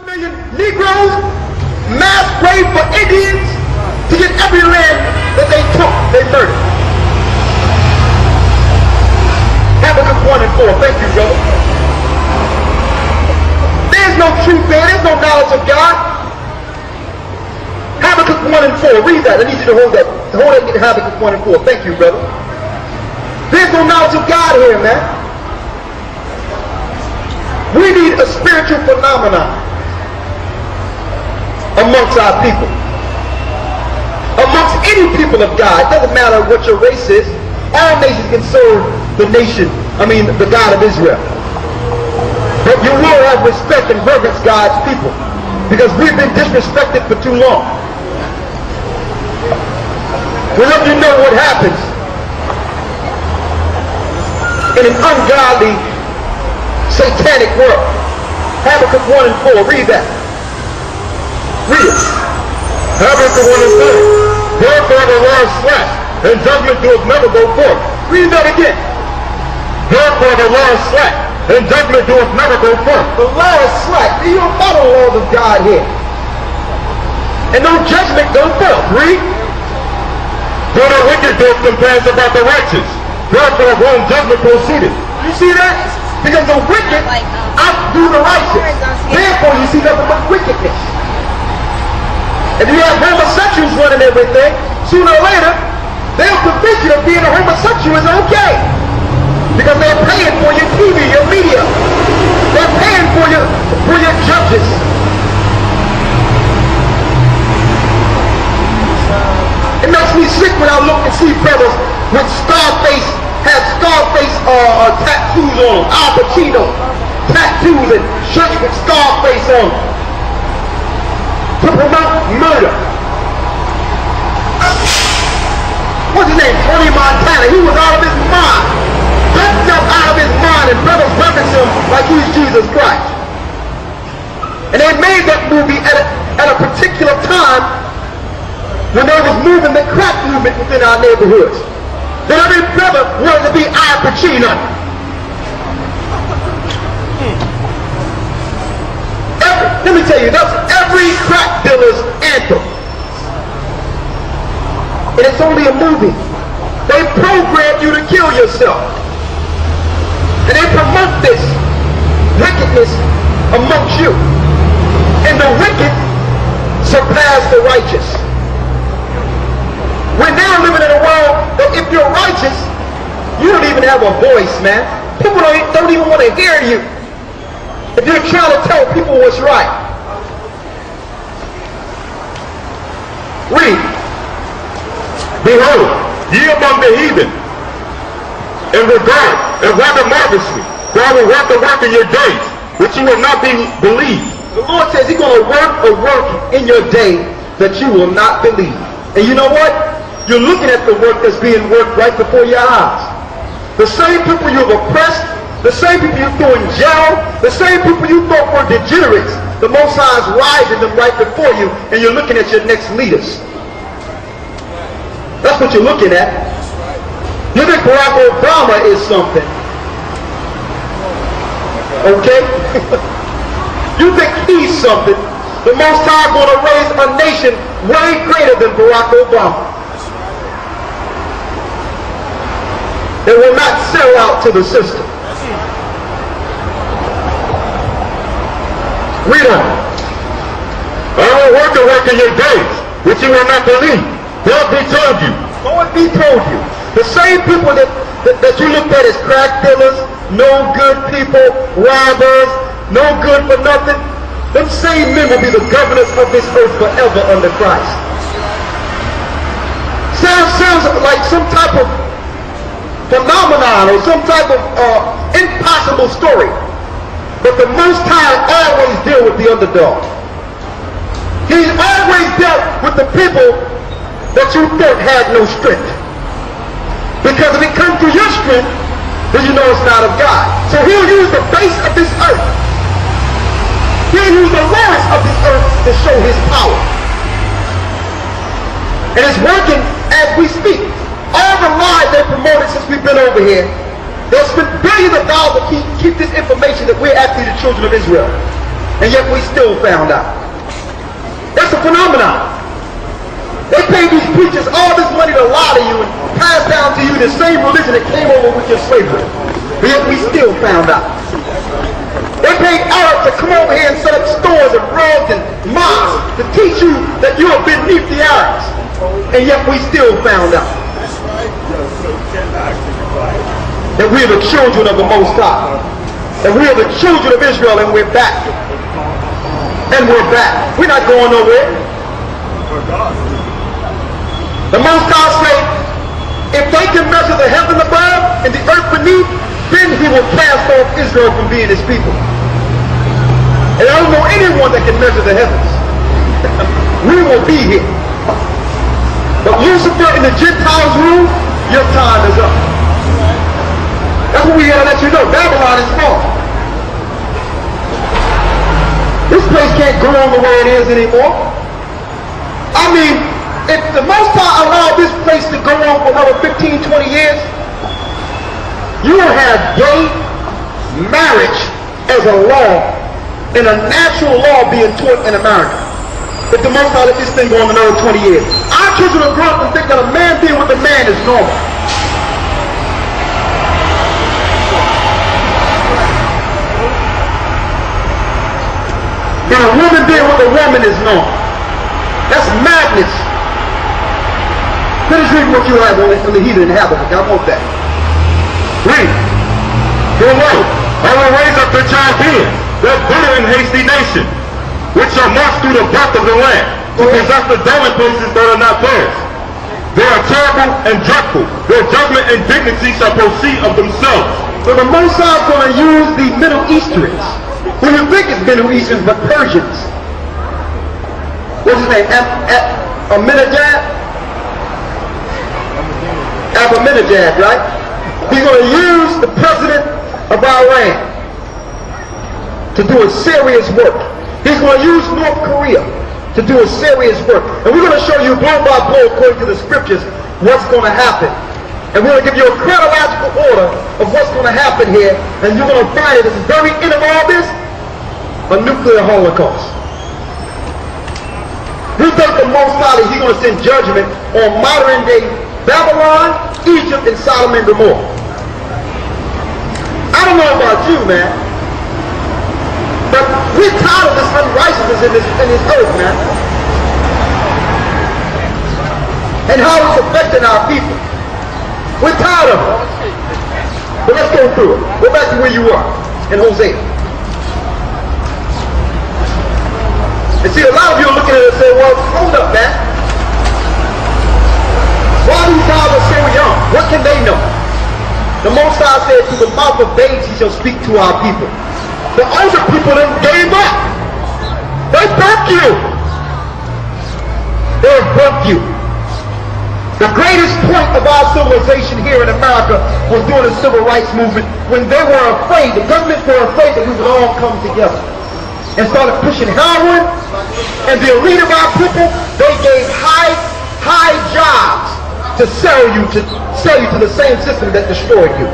million Negroes, mass grave for Indians to get every land that they took, they murdered. Habakkuk 1 and 4. Thank you, brother. There's no truth there. There's no knowledge of God. Habakkuk 1 and 4. Read that. I need you to hold that. Hold that in Habakkuk 1 and 4. Thank you, brother. There's no knowledge of God here, man. We need a spiritual phenomenon amongst our people. Amongst any people of God. It doesn't matter what your race is. All nations can serve the the God of Israel. But you will have respect and reverence God's people, because we've been disrespected for too long. We'll let you know what happens in an ungodly, satanic world. Habakkuk 1 and 4. Read that. Read it. Habakkuk 1 and 4. Therefore the Lord slack, and judgment doeth never go forth. Read that again. Therefore the Lord slack, and judgment doeth never go forth. The law is slack. You don't follow the laws of God here. And no judgment go forth. Read. For the wicked doeth compass about the righteous. Therefore wrong judgment proceedeth. You see that? Because the wicked outdo the righteous. Therefore you see nothing but wickedness. If you have homosexuals running everything, sooner or later, they'll convince you that being a homosexual is okay. Because they're paying for your TV, your media. They're paying for your judges. It makes me sick when I look and see brothers with have Scarface tattoos on them. Al Pacino tattoos and shirts with Scarface on them, to promote murder. What's his name? Tony Montana. He was out of his mind. Dumped up out of his mind, and brothers reference him like he's Jesus Christ. And they made that movie at a particular time when they was moving the crack movement within our neighborhoods. Then every brother wanted to be Al Pacino. Let me tell you, that's every crack dealer's anthem. And it's only a movie. They program you to kill yourself. And they promote this wickedness amongst you. And the wicked surpass the righteous. We're now living in a world that if you're righteous, you don't even have a voice, man. People don't even want to hear you if you're trying to tell people what's right. Read. Behold, ye among the heathen, and regard, and rather marvelously, for I will work the work in your days, which you will not believe. The Lord says he's going to work a work in your day that you will not believe. And you know what? You're looking at the work that's being worked right before your eyes. The same people you've oppressed, the same people you threw in jail, the same people you thought were degenerates, the Most High is rising them right before you, and you're looking at your next leaders. That's what you're looking at. You think Barack Obama is something. Okay? You think he's something. The Most High is going to raise a nation way greater than Barack Obama. They will not sell out to the system. Read on. I will work the work in your days, which you will not believe. They'll be told you. Go and be told you. The same people that you looked at as crack dealers, no good people, robbers, no good for nothing, them same men will be the governors of this earth forever under Christ. Sounds like some type of phenomenon or some type of impossible story. But the Most High always deal with the underdog. He's always dealt with the people that you thought had no strength. Because if it comes through your strength, then you know it's not of God. So he'll use the base of this earth. He'll use the lowest of this earth to show his power. And it's working as we speak. All the lies they promoted since we've been over here, they'll spend billions of dollars to keep this information that we're actually the children of Israel. and yet we still found out. That's a phenomenon. They paid these preachers all this money to lie to you and pass down to you the same religion that came over with your slavery. But yet we still found out. They paid Arabs to come over here and set up stores and roads and mosques to teach you that you are beneath the Arabs. And yet we still found out that we are the children of the Most High. That we are the children of Israel, and we're back. And we're back. We're not going nowhere. The Most High say, if they can measure the heaven above and the earth beneath, then he will cast off Israel from being his people. And I don't know anyone that can measure the heavens. We will be here. But Lucifer in the Gentiles rule, your time is up. That's what we gotta let you know. Babylon is small. This place can't go on the way it is anymore. I mean, if the Most High allowed this place to go on for another 15, 20 years, you will have gay marriage as a law and a natural law being taught in America. If the Most High let this thing go on another 20 years. Our children will grow up and think that a man being with a man is normal. And a woman being with a woman is normal. That's madness. Finish reading what you have on the heathen inhabitants. I want that. Read. Go away. I will raise up the Chaldeans, that bitter and hasty nation, which shall march through the breadth of the land, to possess the dwelling places that are not theirs. They are terrible and dreadful. Their judgment and dignity shall proceed of themselves. So the Most High is going to use the Middle Easterns, who you think is Middle Easterns, but Persians. What's his name? Ahmadinejad, right? He's going to use the president of Iran to do a serious work. He's going to use North Korea to do a serious work. And we're going to show you blow by blow, according to the scriptures, what's going to happen. And we're going to give you a chronological order of what's going to happen here. And you're going to find it at the very end of all this, a nuclear holocaust. We think the Most High is going to send judgment on modern day Babylon, Egypt, and Sodom and Gomorrah. I don't know about you, man, but we're tired of this unrighteousness in this earth, man, and how it's affecting our people. We're tired of it. But let's go through it. Go back to where you were in Hosea. And see, a lot of you are looking at it and say, well, hold up, man. Why do fathers so young? What can they know? The Most High said, through the mouth of babes he shall speak to our people. The older people then gave up. They burnt you. They burnt you. The greatest point of our civilization here in America was during the civil rights movement, when they were afraid, the governments were afraid that we would all come together and started pushing heroin. And the elite of our people, they gave high jobs to sell you to the same system that destroyed you.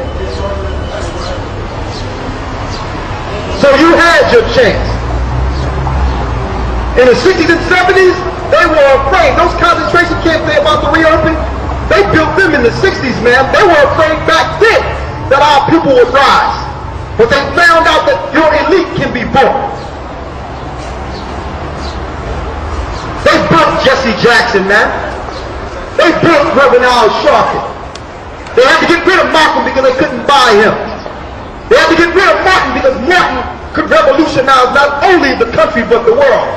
So you had your chance. In the 60s and 70s, they were afraid. Those concentration camps they about to reopen, they built them in the 60s, man. They were afraid back then that our people would rise. But they found out that your elite can be bought. They built Jesse Jackson, man. They built Reverend Al Sharpton. They had to get rid of Malcolm because they couldn't buy him. They had to get rid of Martin because Martin could revolutionize not only the country but the world.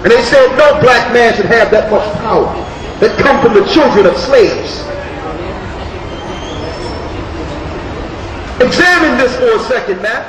And they said no black man should have that much power that come from the children of slaves. Examine this for a second, man.